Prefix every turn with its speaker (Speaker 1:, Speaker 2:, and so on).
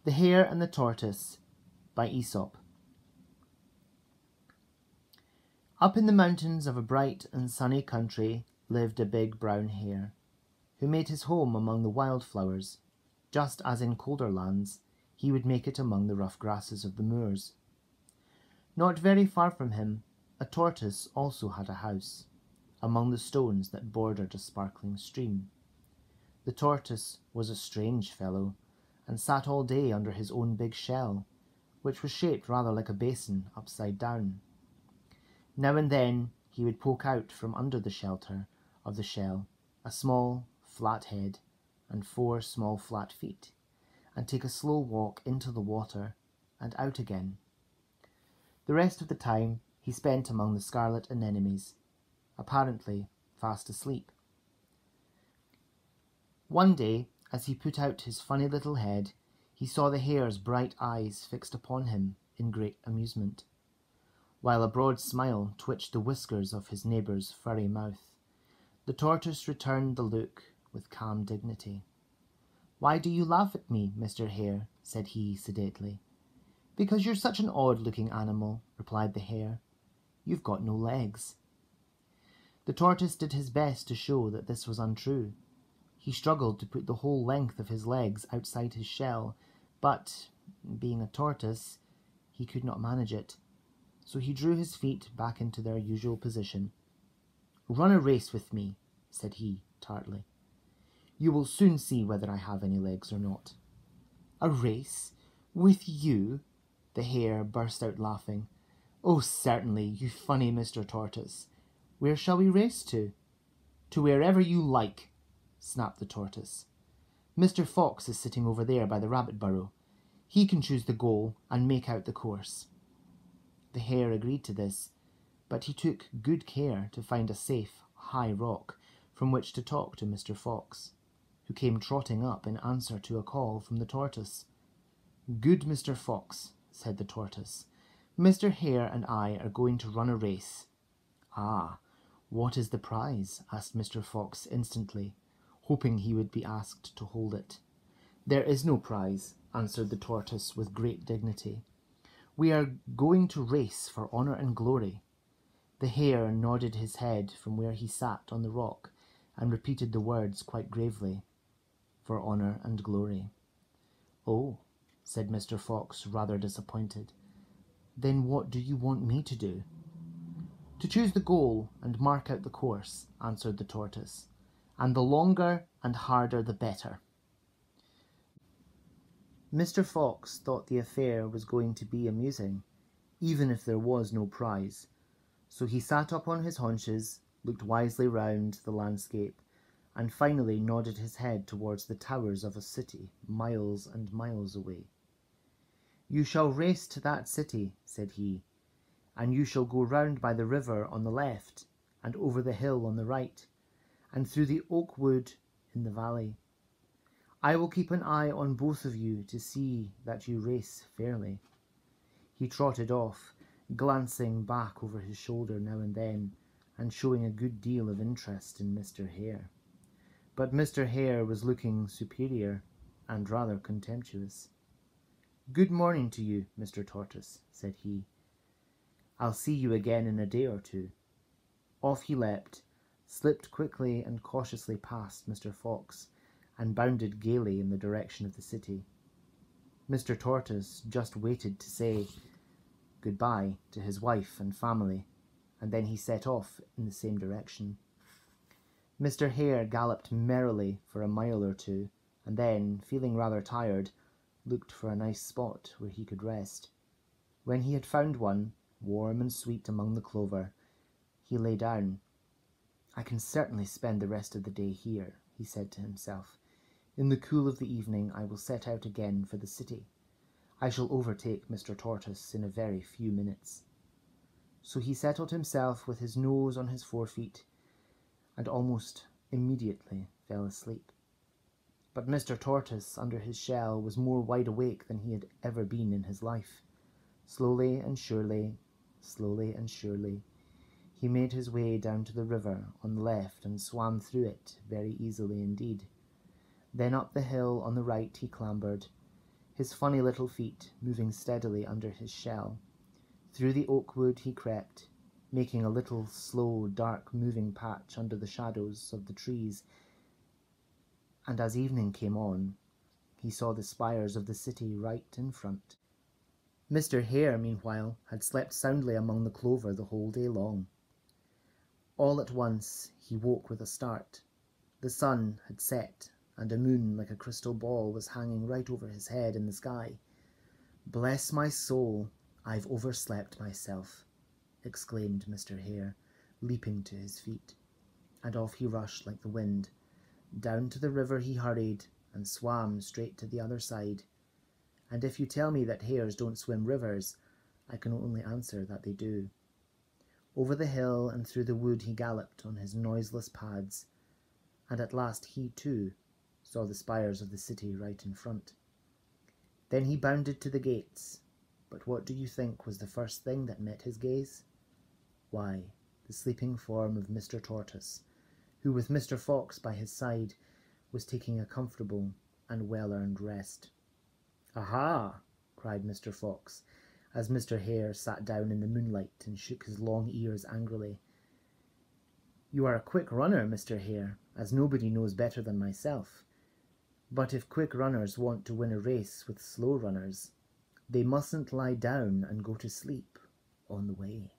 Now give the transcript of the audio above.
Speaker 1: The Hare and the Tortoise by Aesop. Up in the mountains of a bright and sunny country lived a big brown hare, who made his home among the wildflowers, just as in colder lands he would make it among the rough grasses of the moors. Not very far from him, a tortoise also had a house, among the stones that bordered a sparkling stream. The tortoise was a strange fellow, and sat all day under his own big shell, which was shaped rather like a basin upside down. Now and then he would poke out from under the shelter of the shell a small, flat head and 4 small flat feet, and take a slow walk into the water and out again. The rest of the time he spent among the scarlet anemones, apparently fast asleep. One day, as he put out his funny little head, he saw the hare's bright eyes fixed upon him in great amusement, while a broad smile twitched the whiskers of his neighbour's furry mouth. The tortoise returned the look with calm dignity. "Why do you laugh at me, Mr. Hare?" said he sedately. "Because you're such an odd-looking animal," replied the hare. "You've got no legs." The tortoise did his best to show that this was untrue. He struggled to put the whole length of his legs outside his shell, but, being a tortoise, he could not manage it, so he drew his feet back into their usual position. "Run a race with me," said he tartly. "You will soon see whether I have any legs or not." "A race? With you?" The hare burst out laughing. "Oh, certainly, you funny Mr. Tortoise. Where shall we race to?" "To wherever you like," snapped the tortoise. "Mr. Fox is sitting over there by the rabbit burrow. He can choose the goal and make out the course." The hare agreed to this, but he took good care to find a safe, high rock from which to talk to Mr. Fox, who came trotting up in answer to a call from the tortoise. "Good Mr. Fox," said the tortoise, "Mr. Hare and I are going to run a race." "Ah, what is the prize?" asked Mr. Fox instantly, hoping he would be asked to hold it. "There is no prize," answered the tortoise with great dignity. "We are going to race for honour and glory." The hare nodded his head from where he sat on the rock and repeated the words quite gravely. "For honour and glory." "Oh," said Mr. Fox, rather disappointed. "Then what do you want me to do?" "To choose the goal and mark out the course," answered the tortoise. "And the longer and harder the better." Mr. Fox thought the affair was going to be amusing, even if there was no prize, so he sat up on his haunches, looked wisely round the landscape, and finally nodded his head towards the towers of a city miles and miles away. "You shall race to that city," said he, "and you shall go round by the river on the left, and over the hill on the right, and through the oak wood in the valley. I will keep an eye on both of you to see that you race fairly." He trotted off, glancing back over his shoulder now and then, and showing a good deal of interest in Mr. Hare. But Mr. Hare was looking superior and rather contemptuous. "Good morning to you, Mr. Tortoise," said he. "I'll see you again in a day or two." Off he leapt, slipped quickly and cautiously past Mr. Fox, and bounded gaily in the direction of the city. Mr. Tortoise just waited to say goodbye to his wife and family, and then he set off in the same direction. Mr. Hare galloped merrily for a mile or two, and then, feeling rather tired, looked for a nice spot where he could rest. When he had found one, warm and sweet among the clover, he lay down. "I can certainly spend the rest of the day here," he said to himself. "In the cool of the evening I will set out again for the city. I shall overtake Mr. Tortoise in a very few minutes." So he settled himself with his nose on his forefeet, and almost immediately fell asleep. But Mr. Tortoise under his shell was more wide awake than he had ever been in his life. Slowly and surely, he made his way down to the river on the left and swam through it very easily indeed. Then up the hill on the right he clambered, his funny little feet moving steadily under his shell. Through the oak wood he crept, making a little slow, dark moving patch under the shadows of the trees, and as evening came on, he saw the spires of the city right in front. Mr. Hare, meanwhile, had slept soundly among the clover the whole day long. All at once he woke with a start. The sun had set, and a moon like a crystal ball was hanging right over his head in the sky. "Bless my soul, I've overslept myself," exclaimed Mr. Hare, leaping to his feet, and off he rushed like the wind. Down to the river he hurried, and swam straight to the other side. And if you tell me that hares don't swim rivers, I can only answer that they do. Over the hill and through the wood he galloped on his noiseless pads, and at last he, too, saw the spires of the city right in front. Then he bounded to the gates, but what do you think was the first thing that met his gaze? Why, the sleeping form of Mr. Tortoise, who, with Mr. Fox by his side, was taking a comfortable and well-earned rest. "Aha!" cried Mr. Fox, as Mr. Hare sat down in the moonlight and shook his long ears angrily. "You are a quick runner, Mr. Hare, as nobody knows better than myself. But if quick runners want to win a race with slow runners, they mustn't lie down and go to sleep on the way."